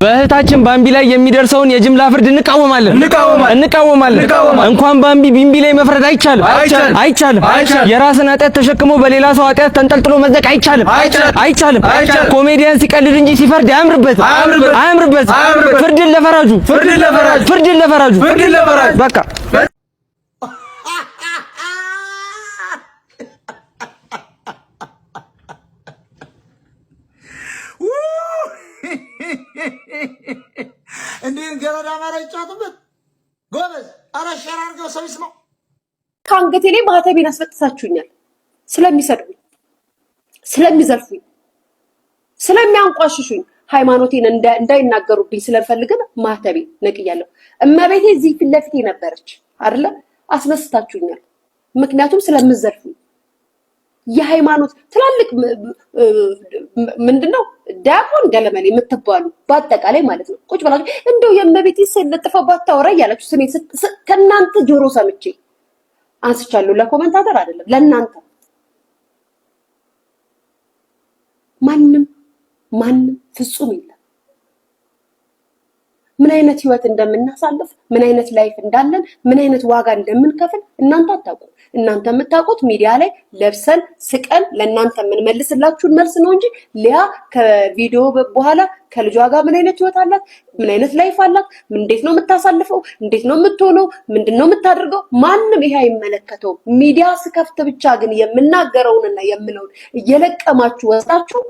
በእህታችን ባምቢ ላይ የሚደርሰውን የጅምላ ፍርድ እንቃወማለን። እንኳን ባምቢ ቢምቢ ላይ መፍረድ አይቻልም። የራስን ኃጢአት ተሸክሞ በሌላ ሰው ኃጢአት ተንጠልጥሎ መዘቅ አይቻልም። ኮሜዲያን ሲቀልድ እንጂ ሲፈርድ አያምርበት። ፍርድን ለፈራጁ በቃ እንዴን ገረዳ ማራጫቱበት ጎበዝ አራሻራርገው ሰው ይስማው። ካንገቴ ላይ ማህተቤን አስፈትሳችሁኛል። ስለሚሰድቡኝ፣ ስለሚዘልፉኝ፣ ስለሚያንቋሽሹኝ ሃይማኖቴን እንዳይናገሩብኝ ስለፈልግን ማህተቤን ነቅያለሁ። እመቤቴ እዚህ ፊት ለፊቴ ነበረች አይደለ? አስነስታችሁኛል። ምክንያቱም ስለምዘልፉኝ የሃይማኖት ትላልቅ ምንድነው ዳቆን ገለመኔ የምትባሉ በአጠቃላይ ማለት ነው ቁጭ ብላችሁ እንደው የእመቤቴ ስለጥፈው ባታወራ ያላችሁ ስሜ ከናንተ ጆሮ ሰምቼ አንስቻለሁ። ለኮሜንታተር አይደለም ለናንተ። ማንም ፍጹም የለም። ምን አይነት ህይወት እንደምናሳልፍ፣ ምን አይነት ላይፍ እንዳለን፣ ምን አይነት ዋጋ እንደምንከፍል እናንተ አታውቁ። እናንተ የምታውቁት ሚዲያ ላይ ለብሰን ስቀን ለእናንተ የምንመልስላችሁን መልስ ነው እንጂ ሊያ ከቪዲዮ በኋላ ከልጇ ጋር ምን አይነት ህይወት አላት፣ ምን አይነት ላይፍ አላት፣ እንዴት ነው የምታሳልፈው፣ እንዴት ነው የምትሆነው፣ ምንድነው የምታደርገው፣ ማንም ይሄ አይመለከተው። ሚዲያ ስከፍት ብቻ ግን የምናገረውንና የምለውን እየለቀማችሁ ወስዳችሁ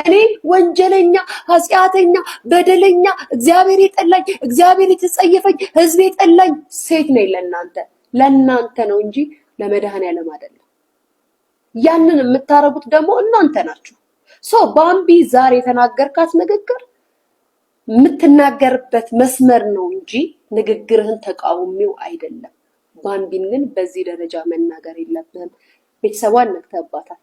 እኔ ወንጀለኛ፣ ኃጢአተኛ፣ በደለኛ፣ እግዚአብሔር የጠላኝ፣ እግዚአብሔር የተጸየፈኝ፣ ህዝብ የጠላኝ ሴት ነኝ ለእናንተ ነው እንጂ ለመድኃኔዓለም አይደለም። ያንን የምታረጉት ደግሞ እናንተ ናችሁ። ባምቢ ዛሬ የተናገርካት ንግግር የምትናገርበት መስመር ነው እንጂ ንግግርህን ተቃውሚው አይደለም። ባምቢን ግን በዚህ ደረጃ መናገር የለብህም። ቤተሰቧን ነክተባታል።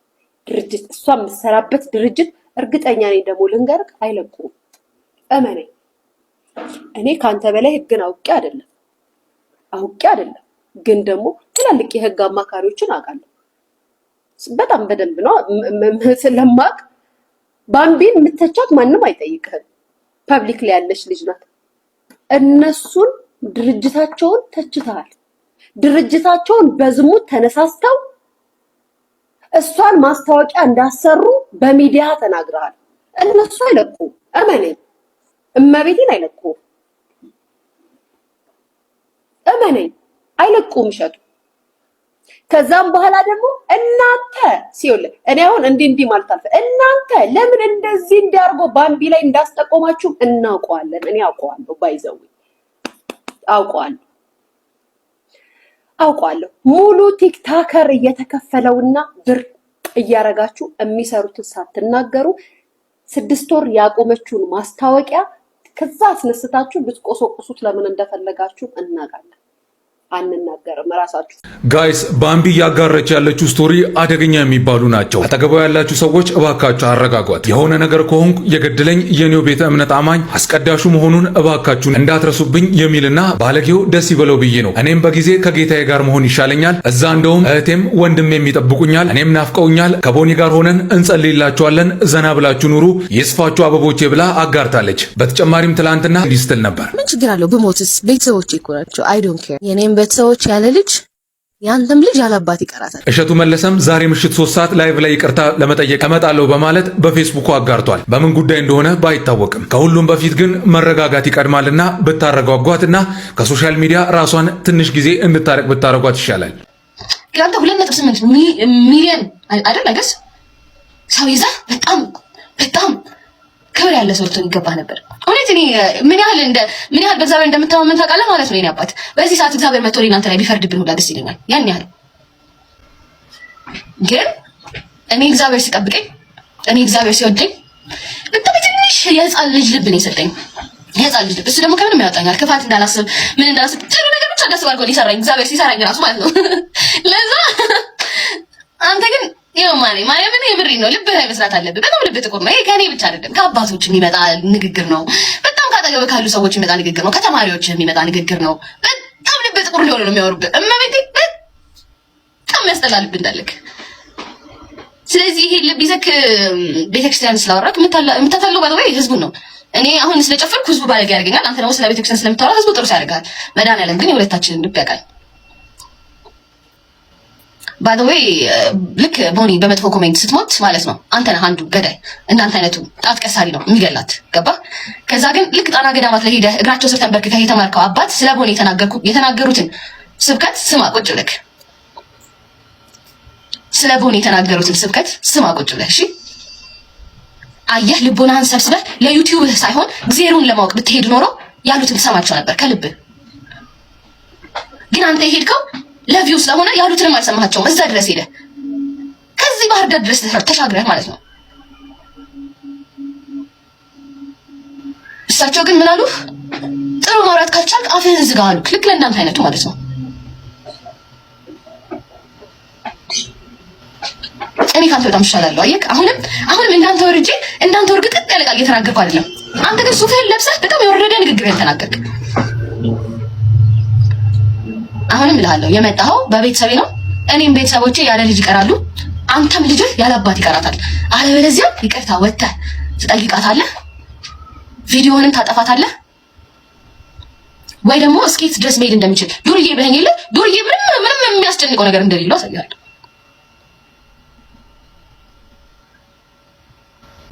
ድርጅት እሷ የምትሰራበት ድርጅት እርግጠኛ ነኝ ደግሞ ልንገርክ አይለቁም። እመነኝ። እኔ ካንተ በላይ ህግን አውቄ አይደለም ግን ደግሞ ትላልቅ የህግ አማካሪዎችን አውቃለሁ። በጣም በደንብ ነው ስለማቅ። ባምቢን የምትተቻት ማንም አይጠይቅህም። ፐብሊክ ላይ ያለች ልጅ ናት። እነሱን ድርጅታቸውን ተችተሃል። ድርጅታቸውን በዝሙት ተነሳስተው እሷን ማስታወቂያ እንዳሰሩ በሚዲያ ተናግረሃል። እነሱ አይለቁም። እመነኝ፣ እመቤቴን አይለቁም። እመነኝ አይለቁም እሸቱ። ከዛም በኋላ ደግሞ እናንተ ሲውል እኔ አሁን እንዲህ ማለት አልፈ እናንተ ለምን እንደዚህ እንዲያርጎ ባምቢ ላይ እንዳስጠቆማችሁ እናውቀዋለን። እኔ አውቀዋለሁ፣ ባይዘው አውቀዋለሁ። ሙሉ ቲክታከር እየተከፈለውና ብር እያረጋችሁ የሚሰሩትን ሳትናገሩ 6 ወር ያቆመችውን ማስታወቂያ ከዛ አስነስታችሁ ብትቆሰቁሱት ለምን እንደፈለጋችሁ እናውቃለን። አንናገርም ራሳችሁ ጋይስ። ባምቢ ያጋረች ያለችው ስቶሪ አደገኛ የሚባሉ ናቸው። አጠገባው ያላችሁ ሰዎች እባካችሁ አረጋጓት። የሆነ ነገር ከሆንኩ የገደለኝ የኔው ቤተ እምነት አማኝ አስቀዳሹ መሆኑን እባካችሁን እንዳትረሱብኝ የሚልና ባለጌው ደስ ይበለው ብዬ ነው። እኔም በጊዜ ከጌታዬ ጋር መሆን ይሻለኛል። እዛ እንደውም እህቴም ወንድሜም ይጠብቁኛል። እኔም ናፍቀውኛል። ከቦኒ ጋር ሆነን እንጸልይላችኋለን። ዘና ብላችሁ ኑሩ፣ ይስፋችሁ አበቦቼ ብላ አጋርታለች። በተጨማሪም ትላንትና እንዲህ ስትል ነበር። ምን ችግር አለው ብሞትስ? ቤተሰቦቼ እኮ ናቸው። አይ ዶንት ኬር። የኔም ቤተሰቦች ያለ ልጅ ያንተም ልጅ ያላባት ይቀራታል። እሸቱ መለሰም ዛሬ ምሽት 3 ሰዓት ላይቭ ላይ ይቅርታ ለመጠየቅ እመጣለሁ በማለት በፌስቡኩ አጋርቷል። በምን ጉዳይ እንደሆነ ባይታወቅም ከሁሉም በፊት ግን መረጋጋት ይቀድማልና ብታረጋጓትና ከሶሻል ሚዲያ ራሷን ትንሽ ጊዜ እንድታረቅ ብታረጓት ይሻላል። ያንተ 2.8 ሚሊዮን አይደል አይገስ ሰው ይዛ በጣም ክብር ያለ ሰው ልትሆን ይገባ ነበር። እውነት እኔ ምን ያህል በእግዚአብሔር እንደምታመን ታውቃለህ ማለት ነው። የኔ አባት በዚህ ሰዓት እግዚአብሔር መጥቶ እናንተ ላይ ቢፈርድብን ሁላ ደስ ይለኛል። ያን ያህል ግን እኔ እግዚአብሔር ሲጠብቀኝ፣ እኔ እግዚአብሔር ሲወደኝ በጣም ትንሽ የህፃን ልጅ ልብ ነው የሰጠኝ። የህፃን ልጅ ልብ። እሱ ደግሞ ከምንም ያወጣኛል። ክፋት እንዳላስብ ምን እንዳላስብ ጥሩ ነገር ብቻ እንዳስብ አድርጎ ይሰራኝ እግዚአብሔር ሲሰራኝ ራሱ ማለት ነው። ለዛ አንተ ግን ይኸው ማርያምን የምሬ ነው። ልብ ላይ መስራት አለብህ። በጣም ልብ ጥቁር ነው። ይሄ ከኔ ብቻ አይደለም፣ ከአባቶች የሚመጣ ንግግር ነው። በጣም ካጠገብ ካሉ ሰዎች የሚመጣ ንግግር ነው። ከተማሪዎች የሚመጣ ንግግር ነው። በጣም ልብ ጥቁር ሊሆን ነው የሚያወሩብህ። እመቤቴ በጣም ያስጠላ ልብ እንዳለክ። ስለዚህ ይሄ ልብ ይዘክ ቤተክርስቲያን ስላወራክ የምታታለው ባለው ህዝቡን ነው። እኔ አሁን ስለጨፈርኩ ህዝቡ ባለጌ ያደርገኛል። አንተ ደግሞ ስለ ቤተክርስቲያን ስለምታወራ ህዝቡ ጥሩ ያደርጋል። መድኃኒዓለም ግን የሁለታችንን ልብ ያውቃል። ባይ ዘ ዌይ ልክ ቦኒ በመጥፎ ኮሜንት ስትሞት ማለት ነው አንተ ነህ አንዱ ገዳይ። እንዳንተ አይነቱ ጣት ቀሳሪ ነው የሚገላት ገባ። ከዛ ግን ልክ ጣና ገዳማት ላይ ሄደህ እግራቸው ስር ተንበርክከህ የተማርከው አባት ስለ ቦኒ የተናገሩትን ስብከት ስማ ቁጭ ብለህ ስለ ቦኒ የተናገሩትን ስብከት ስማ ቁጭ ብለህ እሺ። አየህ ልቦናህን ሰብስበህ ለዩቲዩብ ሳይሆን እግዚአብሔርን ለማወቅ ብትሄድ ኖሮ ያሉትን ትሰማቸው ነበር ከልብ። ግን አንተ የሄድከው ለቪው ስለሆነ ያሉትንም አልሰማቸውም። እዛ ድረስ ሄደ ከዚህ ባህር ዳር ድረስ ተሻግረህ ማለት ነው። እሳቸው ግን ምን አሉ? ጥሩ ማውራት ካልቻልክ አፍህን ዝጋ አሉክ። ልክ ለእንዳንተ አይነቱ ማለት ነው። እኔ ካንተ በጣም እሻላለሁ። አየህ አሁንም እንዳንተ ወርጄ እንዳንተ ወርግጥ ያለ ቃል እየተናገርኩ አይደለም። አንተ ግን ሱፍህን ለብሰህ በጣም የወረደ ንግግር ተናገርክ። አሁንም እልሃለሁ የመጣኸው በቤተሰቤ ነው። እኔም ቤተሰቦቼ ያለ ልጅ ይቀራሉ። አንተም ልጅህ ያለ አባት ይቀራታል። አለበለዚያ ይቅርታ ወጥተህ ትጠይቃታለህ፣ ቪዲዮውንም ታጠፋታለህ፣ ወይ ደግሞ እስኬት ድረስ መሄድ እንደሚችል ዱርዬ ብለኸኝ የለ ዱርዬ ምንም የሚያስጨንቀው ነገር እንደሌለው አሳያለሁ።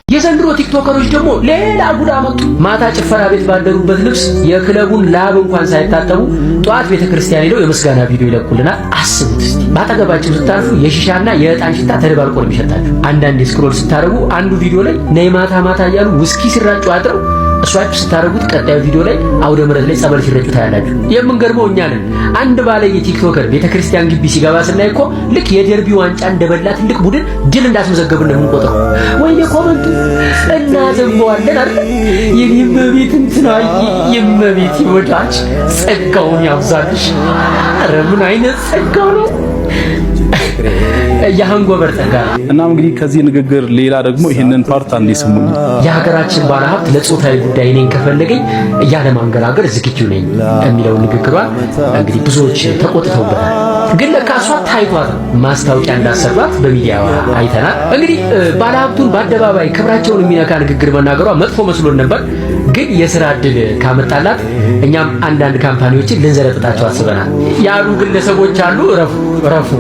የዘንድሮ ቲክቶከሮች ደግሞ ሌላ ጉድ አመጡ። ማታ ጭፈራ ቤት ባደሩበት ልብስ የክለቡን ላብ እንኳን ሳይታጠቡ ጧት ቤተክርስቲያን ሄደው የምስጋና ቪዲዮ ይለቁልናል። አስቡት እስቲ። ባጠገባችሁ ስታልፉ የሺሻና የዕጣን ሽታ ተደባልቆ ነው የሚሸጣችሁ። አንዳንዴ ስክሮል ስታደርጉ አንዱ ቪዲዮ ላይ ነይ ማታ ማታ እያሉ ውስኪ ሲራጩ አድረው እሷችሁ ስታደርጉት ቀጣዩ ቪዲዮ ላይ አውደ ምሕረት ላይ ጸበል ሲረጩ ታያላችሁ። የምንገርመው እኛ ነን። አንድ ባለየ ቲክቶከር ቤተክርስቲያን ግቢ ሲገባ ስናይ እኮ ልክ የደርቢ ዋንጫ እንደበላ ትልቅ ቡድን ድል እንዳስመዘገቡ ነው የምንቆጥረው። ወይኔ ኮመንቱ እና ዘንበዋለን አይደል? የመቤት እንትናይ የመቤት ይወዳች ጸጋውን ያብዛልሽ። ኧረ ምን አይነት ጸጋው ነው! የሃንጎበር ጸጋ። እናም እንግዲህ ከዚህ ንግግር ሌላ ደግሞ ይሄንን ፓርት አንዴ ስሙኝ። የሀገራችን ባለሀብት ለጾታዊ ጉዳይ እኔን ከፈለገኝ ያለ ማንገራገር ዝግጁ ነኝ የሚለው ንግግሯን እንግዲህ ብዙዎች ተቆጥተውበታል። ግን ለካ እሷ ታይቷት ማስታወቂያ እንዳሰራት በሚዲያ አይተናል። እንግዲህ ባለሀብቱን በአደባባይ ክብራቸውን የሚነካ ንግግር መናገሯ መጥፎ መስሎን ነበር። ግን የሥራ ዕድል ካመጣላት እኛም አንዳንድ ካምፓኒዎችን ልንዘረጥጣቸው አስበናል ያሉ ግለሰቦች አሉ። ረፉ።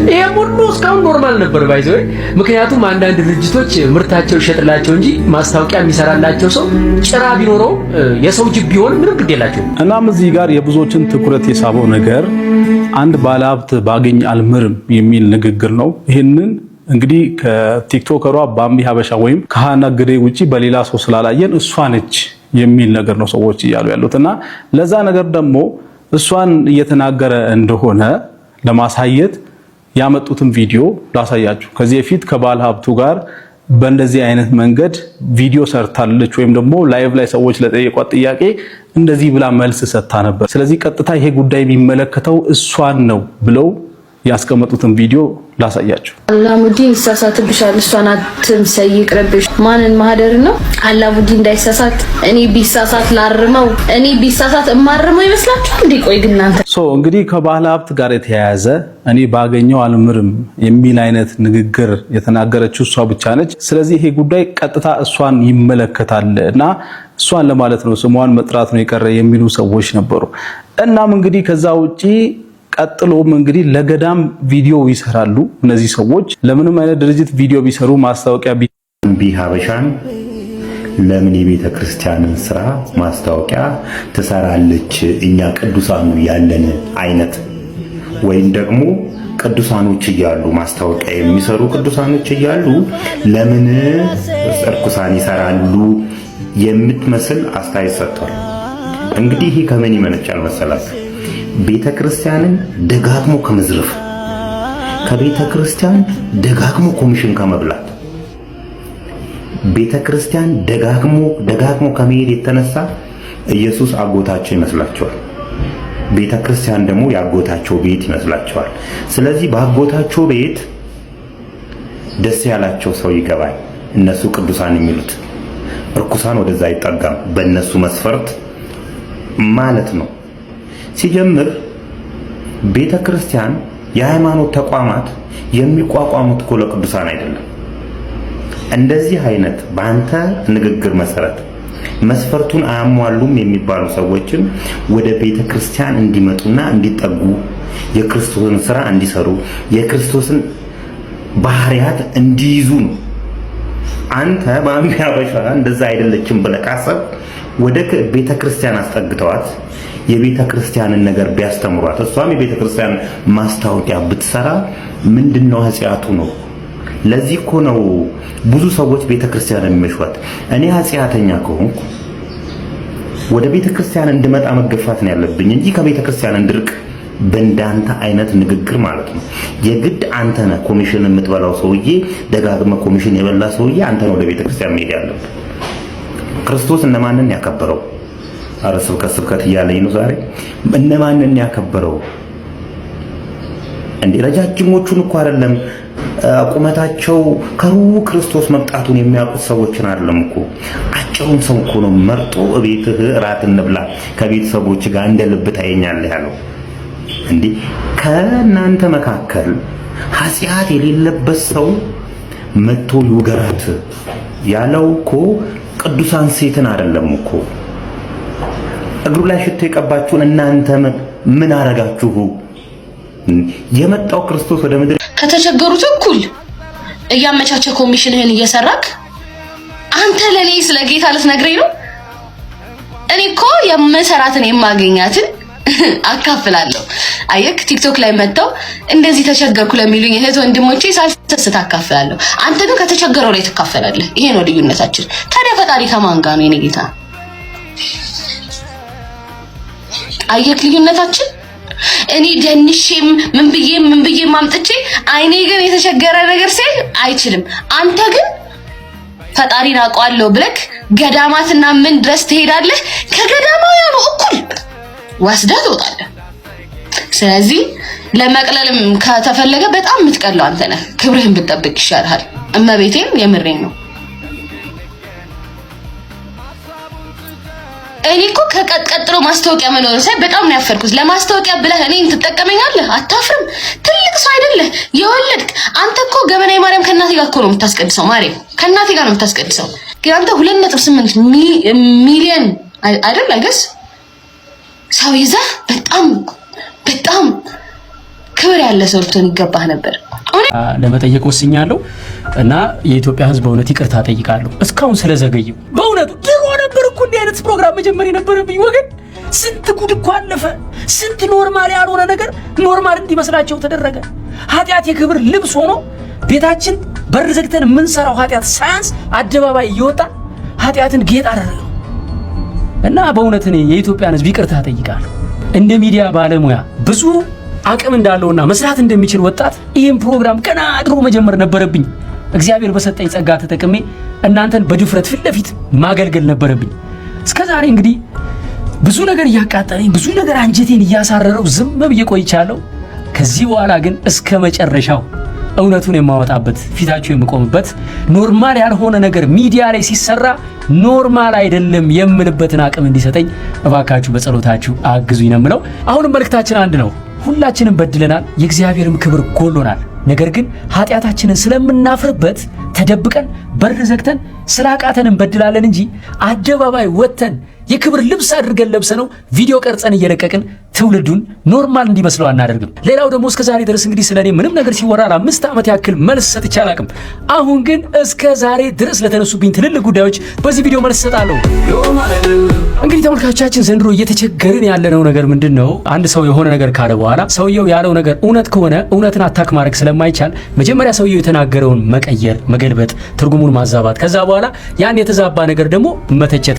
ይሄ ሁሉ እስካሁን ኖርማል ነበር ባይዘው። ምክንያቱም አንዳንድ ድርጅቶች ምርታቸው ይሸጥላቸው እንጂ ማስታወቂያ የሚሰራላቸው ሰው ጭራ ቢኖረው የሰው ጅብ ቢሆን ምንም ግድ የላቸው። እናም እዚህ ጋር የብዙዎችን ትኩረት የሳበው ነገር አንድ ባለሀብት ባገኝ አልምርም የሚል ንግግር ነው። ይህንን እንግዲህ ከቲክቶከሯ ባምቢ ሀበሻ ወይም ከሃና ግሬ ውጪ በሌላ ሰው ስላላየን እሷ ነች የሚል ነገር ነው ሰዎች እያሉ ያሉትና ለዛ ነገር ደግሞ እሷን እየተናገረ እንደሆነ ለማሳየት ያመጡትን ቪዲዮ ላሳያችሁ። ከዚህ በፊት ከባለ ሀብቱ ጋር በእንደዚህ አይነት መንገድ ቪዲዮ ሰርታለች ወይም ደግሞ ላይቭ ላይ ሰዎች ለጠየቋት ጥያቄ እንደዚህ ብላ መልስ ሰጥታ ነበር። ስለዚህ ቀጥታ ይሄ ጉዳይ የሚመለከተው እሷን ነው ብለው ያስቀመጡትን ቪዲዮ ላሳያችሁ። አላሙዲን ይሳሳትብሻል፣ እሷን አትምሰይ፣ ይቅርብሽ። ማንን ማህደር ነው አላሙዲ እንዳይሳሳት? እኔ ቢሳሳት ላርመው፣ እኔ ቢሳሳት እማርመው ይመስላችኋል እንዴ? ቆይ ግን እናንተ እንግዲህ ከባለ ሀብት ጋር የተያያዘ እኔ ባገኘው አልምርም የሚል አይነት ንግግር የተናገረችው እሷ ብቻ ነች። ስለዚህ ይሄ ጉዳይ ቀጥታ እሷን ይመለከታል እና እሷን ለማለት ነው ስሟን መጥራት ነው የቀረ የሚሉ ሰዎች ነበሩ። እናም እንግዲህ ከዛ ውጪ ቀጥሎም እንግዲህ ለገዳም ቪዲዮ ይሰራሉ እነዚህ ሰዎች። ለምንም አይነት ድርጅት ቪዲዮ ቢሰሩ ማስታወቂያ ባምቢ ሀበሻን ለምን የቤተ ክርስቲያንን ስራ ማስታወቂያ ትሰራለች? እኛ ቅዱሳኑ ያለን አይነት ወይም ደግሞ ቅዱሳኖች እያሉ ማስታወቂያ የሚሰሩ ቅዱሳኖች እያሉ ለምን እርኩሳን ይሰራሉ የምትመስል አስተያየት ሰጥቷል። እንግዲህ ይሄ ከምን ይመነጫል መሰላችሁ? ቤተ ክርስቲያንን ደጋግሞ ከመዝረፍ፣ ከቤተ ክርስቲያን ደጋግሞ ኮሚሽን ከመብላት፣ ቤተ ክርስቲያን ደጋግሞ ከመሄድ የተነሳ ኢየሱስ አጎታቸው ይመስላቸዋል። ቤተ ክርስቲያን ደግሞ ያጎታቸው ቤት ይመስላቸዋል። ስለዚህ በአጎታቸው ቤት ደስ ያላቸው ሰው ይገባል። እነሱ ቅዱሳን የሚሉት እርኩሳን ወደዛ አይጠጋም በእነሱ መስፈርት ማለት ነው። ሲጀምር ቤተ ክርስቲያን የሃይማኖት ተቋማት የሚቋቋሙት እኮ ለቅዱሳን አይደለም። እንደዚህ አይነት በአንተ ንግግር መሰረት መስፈርቱን አያሟሉም የሚባሉ ሰዎችን ወደ ቤተ ክርስቲያን እንዲመጡና እንዲጠጉ የክርስቶስን ስራ እንዲሰሩ የክርስቶስን ባህሪያት እንዲይዙ ነው። አንተ ባምቢ ሀበሻ እንደዛ አይደለችም ብለህ ካሰብ ወደ ቤተ ክርስቲያን አስጠግተዋት የቤተ ክርስቲያንን ነገር ቢያስተምሯት እሷም የቤተ ክርስቲያን ማስታወቂያ ብትሰራ ምንድነው ኃጢያቱ ነው? ለዚህ እኮ ነው ብዙ ሰዎች ቤተ ክርስቲያን የሚመሿት። እኔ ኃጢያተኛ ከሆንኩ ወደ ቤተ ክርስቲያን እንድመጣ መገፋት ነው ያለብኝ እንጂ ከቤተ ክርስቲያን እንድርቅ በእንዳንተ አይነት ንግግር ማለት ነው። የግድ አንተ ነህ ኮሚሽን የምትበላው ሰውዬ፣ ደጋግመ ኮሚሽን የበላ ሰውዬ አንተ ነው ወደ ቤተ ክርስቲያን መሄድ ያለብህ። ክርስቶስ እነማንን ያከበረው? አረ ስብከት እያለኝ ነው ዛሬ። እነማንን ያከበረው እንዴ? ረጃጅሞቹን እኮ አይደለም ቁመታቸው ከሩቅ ክርስቶስ መምጣቱን የሚያውቁት ሰዎችን አይደለም እኮ አጭሩን ሰው እኮ ነው መርጦ እቤትህ እራት እንብላ ከቤተሰቦች ጋር እንደ ልብ ታየኛለህ ያለው። እንዴ ከእናንተ መካከል ኃጢአት የሌለበት ሰው መጥቶ ይውገራት ያለው እኮ ቅዱሳን ሴትን አይደለም እኮ። እግሩ ላይ ሽቶ የቀባችሁን እናንተ ምን አረጋችሁ? የመጣው ክርስቶስ ወደ ምድር ከተቸገሩት እኩል እያመቻቸ ኮሚሽንህን እየሰራክ አንተ ለኔ ስለ ጌታ ልትነግረኝ ነው? እኔ እኮ የምሰራትን የማገኛትን አካፍላለሁ። አየክ ቲክቶክ ላይ መጣው እንደዚህ ተቸገርኩ ለሚሉኝ እህት ወንድሞቼ ሳልሰስት አካፍላለሁ። አንተ ግን ከተቸገረው ላይ ትካፈላለህ። ይሄ ነው ልዩነታችን። ታዲያ ፈጣሪ ከማን ጋር ነው የኔ ጌታ? አየክ ልዩነታችን። እኔ ደንሼም ምን ብዬ ማምጥቼ አይኔ ግን የተቸገረ ነገር ሲል አይችልም። አንተ ግን ፈጣሪን አውቀዋለሁ ብለክ ገዳማትና ምን ድረስ ትሄዳለህ? ከገዳማውያኑ እኩል ወስደህ ትወጣለህ። ስለዚህ ለመቅለልም ከተፈለገ በጣም የምትቀለው አንተ ነህ። ክብርህን ብትጠብቅ ይሻልሃል። እመቤቴን የምሬን ነው። እኔ እኮ ከቀጥሎ ማስታወቂያ መኖር ሳይ በጣም ነው ያፈርኩት። ለማስታወቂያ ብለህ እኔን ትጠቀመኛለህ? አታፍርም? ትልቅ ሰው አይደለህ? የወለድክ አንተ እኮ ገበና ማርያም ከእናቴ ጋር እኮ ነው የምታስቀድሰው። ማርያም ከእናቴ ጋር ነው የምታስቀድሰው። ግን አንተ 2.8 ሚሊዮን አይደል አይገስ ሰው ይዘህ በጣም ክብር ያለ ሰው ልትሆን ይገባህ ነበር። ለመጠየቅ ወስኛለሁ እና የኢትዮጵያ ሕዝብ በእውነት ይቅርታ ጠይቃለሁ እስካሁን ስለዘገየው። በእውነቱ ድሮ ነበር እኮ እንዲህ አይነት ፕሮግራም መጀመር የነበረብኝ ወገን። ስንት ጉድ እኮ አለፈ። ስንት ኖርማል ያልሆነ ነገር ኖርማል እንዲመስላቸው ተደረገ። ኃጢአት የክብር ልብስ ሆኖ ቤታችን በር ዘግተን የምንሰራው ኃጢአት ሳያንስ አደባባይ እየወጣ ኃጢአትን ጌጥ አደረገው እና በእውነት እኔ የኢትዮጵያን ሕዝብ ይቅርታ ጠይቃለሁ። እንደ ሚዲያ ባለሙያ ብዙ አቅም እንዳለውና መስራት እንደሚችል ወጣት ይሄን ፕሮግራም ገና ድሮ መጀመር ነበረብኝ። እግዚአብሔር በሰጠኝ ጸጋ ተጠቅሜ እናንተን በድፍረት ፊት ለፊት ማገልገል ነበረብኝ። እስከዛሬ እንግዲህ ብዙ ነገር እያቃጠለኝ ብዙ ነገር አንጀቴን እያሳረረው ዝም ብዬ ቆይቻለሁ። ከዚህ በኋላ ግን እስከ መጨረሻው እውነቱን የማወጣበት ፊታችሁ የምቆምበት ኖርማል ያልሆነ ነገር ሚዲያ ላይ ሲሰራ ኖርማል አይደለም የምልበትን አቅም እንዲሰጠኝ እባካችሁ በጸሎታችሁ አግዙኝ ነው የምለው። አሁንም መልእክታችን አንድ ነው። ሁላችንም በድለናል፣ የእግዚአብሔርም ክብር ጎሎናል። ነገር ግን ኃጢአታችንን ስለምናፍርበት ተደብቀን በር ዘግተን ስላቃተን እንበድላለን እንጂ አደባባይ ወጥተን የክብር ልብስ አድርገን ለብሰነው ቪዲዮ ቀርጸን እየለቀቅን ትውልዱን ኖርማል እንዲመስለው አናደርግም። ሌላው ደግሞ እስከዛሬ ድረስ እንግዲህ ስለኔ ምንም ነገር ሲወራ ለ5 ዓመት ያክል መልስ ሰጥቼ አላቅም። አሁን ግን እስከዛሬ ድረስ ለተነሱብኝ ትልልቅ ጉዳዮች በዚህ ቪዲዮ መልስ ሰጣለሁ። እንግዲህ ተመልካቾቻችን ዘንድሮ እየተቸገርን ያለነው ነገር ምንድነው? አንድ ሰው የሆነ ነገር ካለ በኋላ ሰውየው ያለው ነገር እውነት ከሆነ እውነትን አታክ ማድረግ ስለማይቻል መጀመሪያ ሰውየው የተናገረውን መቀየር፣ መገልበጥ፣ ትርጉሙን ማዛባት፣ ከዛ በኋላ ያን የተዛባ ነገር ደግሞ መተቸት